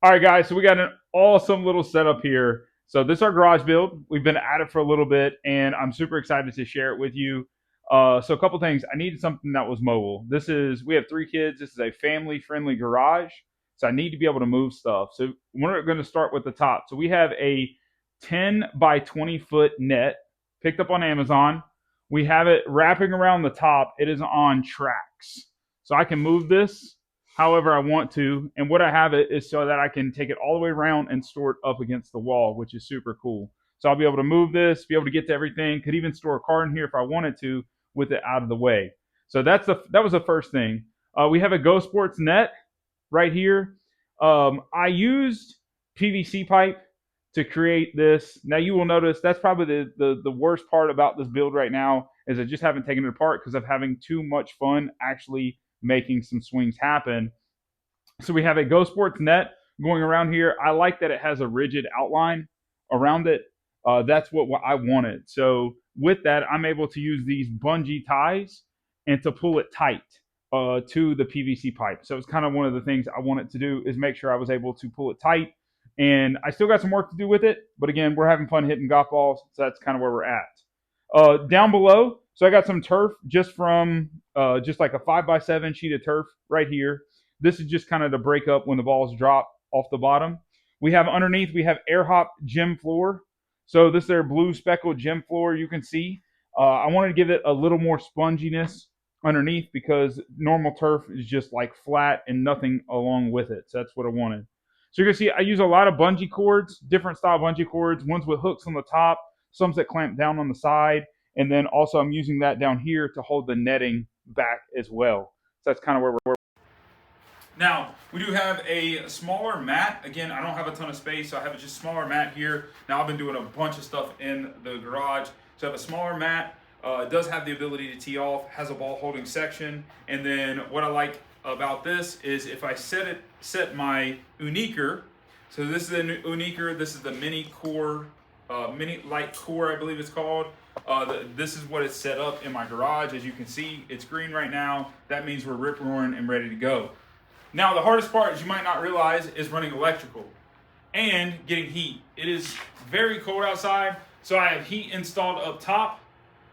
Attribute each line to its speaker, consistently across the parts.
Speaker 1: All right, guys. So we got an awesome little setup here. So this is our garage build. We've been at it for a little bit, and I'm super excited to share it with you. So a couple things. I needed something that was mobile. We have 3 kids. This is a family-friendly garage, so I need to be able to move stuff. So we're going to start with the top. So we have a 10 by 20 foot net picked up on Amazon. We have it wrapping around the top. It is on tracks, so I can move this however I want to. And what I have it is so that I can take it all the way around and store it up against the wall, which is super cool. So I'll be able to move this, be able to get to everything. Could even store a car in here if I wanted to with it out of the way. So that was the first thing. We have a Go Sports net right here. I used PVC pipe to create this. Now you will notice that's probably the worst part about this build right now is I just haven't taken it apart because I'm having too much fun actually making some swings happen. So we have a Go Sports net going around here. I like that it has a rigid outline around it. That's what I wanted. So with that, I'm able to use these bungee ties and to pull it tight to the PVC pipe. So it's kind of one of the things I wanted to do is make sure I was able to pull it tight. And I still got some work to do with it, but again, we're having fun hitting golf balls, so that's kind of where we're at. Down below, so I got some turf just from just like a 5x7 sheet of turf right here. This is just kind of to break up when the balls drop off the bottom. We have underneath, we have air hop gym floor. So this is their blue speckled gym floor you can see. I wanted to give it a little more sponginess underneath because normal turf is just like flat and nothing along with it. So that's what I wanted. So you're gonna see I use a lot of bungee cords, different style bungee cords, ones with hooks on the top, some that clamp down on the side, and then also I'm using that down here to hold the netting back as well. So that's kind of where we're. Now, we do have a smaller mat. Again, I don't have a ton of space, so I have a just smaller mat here. Now, I've been doing a bunch of stuff in the garage. So I have a smaller mat. It does have the ability to tee off, has a ball holding section. And then what I like about this is if I set my uniquer, so this is the uniquer, this is the mini core, mini light core, I believe it's called. This is what it's set up in my garage. As you can see, it's green right now. That means we're rip roaring and ready to go. Now, the hardest part, as you might not realize, is running electrical and getting heat. It is very cold outside, so I have heat installed up top.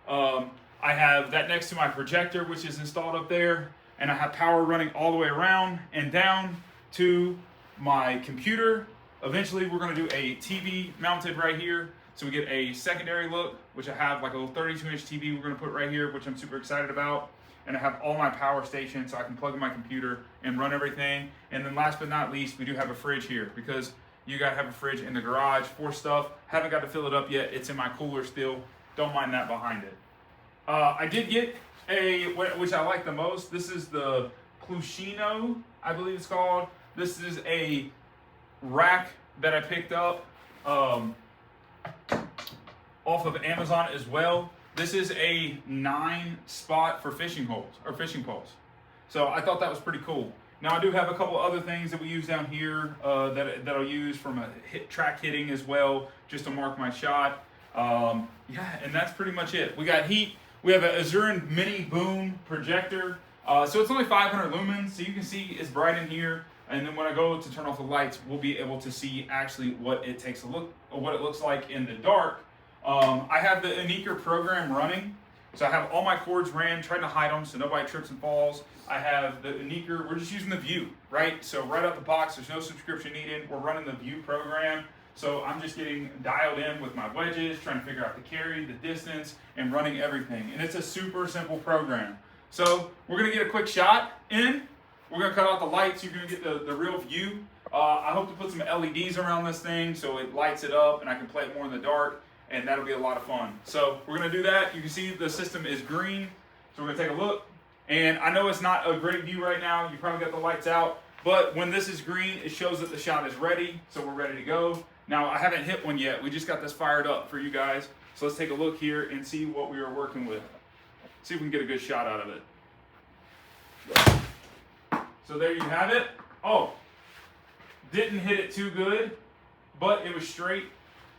Speaker 1: I have that next to my projector, which is installed up there, and I have power running all the way around and down to my computer. Eventually, we're going to do a TV mounted right here, so we get a secondary look, which I have like a little 32-inch TV we're going to put right here, which I'm super excited about. And I have all my power stations so I can plug in my computer and run everything. And then last but not least, we do have a fridge here because you gotta have a fridge in the garage for stuff. Haven't got to fill it up yet. It's in my cooler still. Don't mind that behind it. I did get which I like the most. This is the Plushino, I believe it's called. This is a rack that I picked up off of Amazon as well. This is a 9-spot for fishing holes or fishing poles. So I thought that was pretty cool. Now I do have a couple other things that we use down here that I'll use from a track hitting as well, just to mark my shot. Yeah, and that's pretty much it. We got heat. We have an Azurin Mini Boom projector. So it's only 500 lumens, so you can see it's bright in here. And then when I go to turn off the lights, we'll be able to see actually what it takes a look, or what it looks like in the dark. I have the Uniquer program running, so I have all my cords ran, trying to hide them so nobody trips and falls. I have the Uniquer, we're just using the View, right? So right out the box, there's no subscription needed. We're running the View program, so I'm just getting dialed in with my wedges, trying to figure out the carry, the distance, and running everything. And it's a super simple program. So we're gonna get a quick shot in. We're gonna cut out the lights. You're gonna get the real view. I hope to put some LEDs around this thing so it lights it up and I can play it more in the dark. And that'll be a lot of fun. So we're gonna do that. You can see the system is green. So we're gonna take a look. And I know it's not a great view right now. You probably got the lights out. But when this is green, it shows that the shot is ready. So we're ready to go. Now, I haven't hit one yet. We just got this fired up for you guys. So let's take a look here and see what we are working with. See if we can get a good shot out of it. So there you have it. Oh, didn't hit it too good, but it was straight.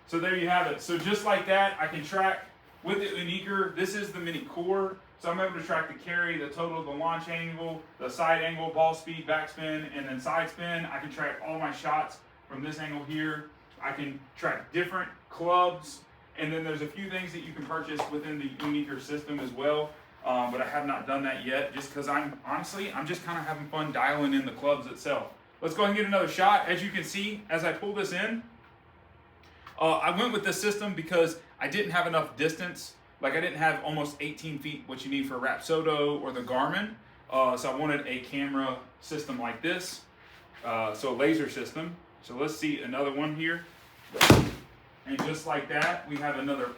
Speaker 1: So there you have it. So just like that, I can track with the Uniquer, this is the mini core, so I'm able to track the carry, the total, the launch angle, the side angle, ball speed, backspin, and then side spin. I can track all my shots from this angle here. I can track different clubs, and then there's a few things that you can purchase within the Uniquer system as well. But I have not done that yet, just because I'm just kind of having fun dialing in the clubs itself. Let's go ahead and get another shot. As you can see, as I pull this in, I went with this system because I didn't have enough distance. Like I didn't have almost 18 feet, what you need for Rapsodo or the Garmin. So I wanted a camera system like this, so a laser system. So let's see another one here. And just like that, we have another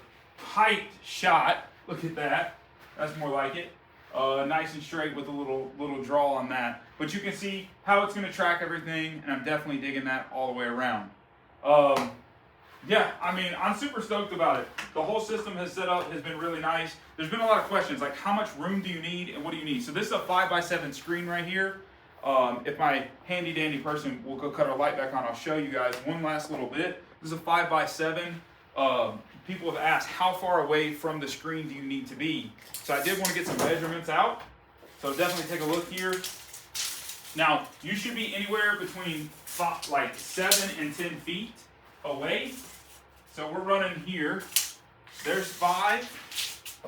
Speaker 1: tight shot. Look at that. That's more like it. Nice and straight with a little draw on that. But you can see how it's going to track everything, and I'm definitely digging that all the way around. Yeah, I mean, I'm super stoked about it. The whole system has been really nice. There's been a lot of questions, like how much room do you need and what do you need? So this is a 5x7 screen right here. If my handy dandy person will go cut our light back on, I'll show you guys one last little bit. This is a 5x7. People have asked, how far away from the screen do you need to be? So I did want to get some measurements out. So definitely take a look here. Now, you should be anywhere between 7 and 10 feet away. So we're running here. There's 5,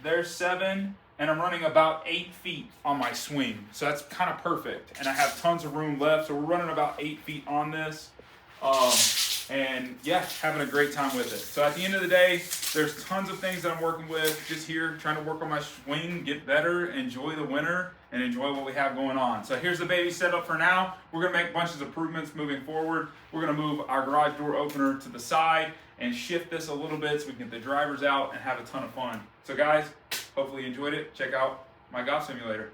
Speaker 1: there's 7, and I'm running about 8 feet on my swing. So that's kind of perfect. And I have tons of room left. So we're running about 8 feet on this. And yeah, having a great time with it. So at the end of the day, there's tons of things that I'm working with, just here trying to work on my swing, get better, enjoy the winter, and enjoy what we have going on. So here's the baby setup for now. We're gonna make bunches of improvements moving forward. We're gonna move our garage door opener to the side and shift this a little bit so we can get the drivers out and have a ton of fun. So guys, hopefully you enjoyed it. Check out my golf simulator.